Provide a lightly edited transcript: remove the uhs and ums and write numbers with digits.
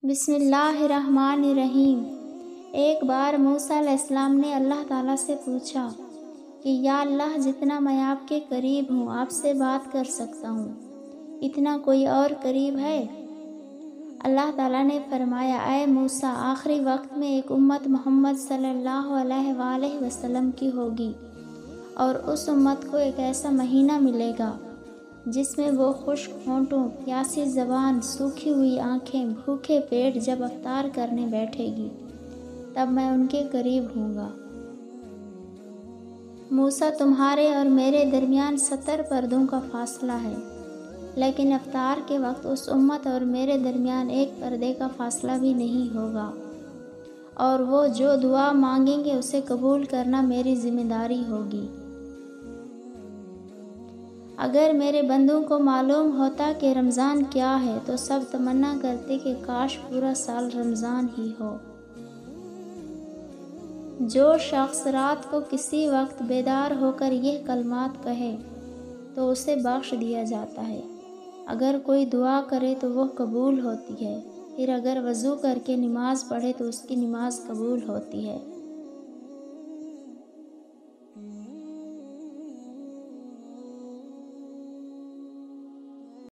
بسم اللہ الرحمن الرحیم۔ ایک بار موسیٰ علیہ السلام نے اللہ تعالیٰ سے پوچھا کہ یا اللہ، جتنا میں آپ کے قریب ہوں آپ سے بات کر سکتا ہوں، اتنا کوئی اور قریب ہے؟ اللہ تعالیٰ نے فرمایا، اے موسیٰ، آخری وقت میں ایک امت محمد صلی اللہ علیہ وآلہ وسلم کی ہوگی، اور اس امت کو ایک ایسا مہینہ ملے گا جس میں وہ خشک ہونٹوں، پیاسی زبان، سوکھی ہوئی آنکھیں، بھوکے پیٹ جب افطار کرنے بیٹھے گی، تب میں ان کے قریب ہوں گا۔ موسیٰ، تمہارے اور میرے درمیان 70 پردوں کا فاصلہ ہے، لیکن افطار کے وقت اس امت اور میرے درمیان ایک پردے کا فاصلہ بھی نہیں ہوگا، اور وہ جو دعا مانگیں گے اسے قبول کرنا میری ذمہ داری ہوگی۔ اگر میرے بندوں کو معلوم ہوتا کہ رمضان کیا ہے تو سب تمنا کرتے کہ کاش پورا سال رمضان ہی ہو۔ جو شخص رات کو کسی وقت بیدار ہو کر یہ کلمات کہے تو اسے بخش دیا جاتا ہے۔ اگر کوئی دعا کرے تو وہ قبول ہوتی ہے، پھر اگر وضو کر کے نماز پڑھے تو اس کی نماز قبول ہوتی ہے۔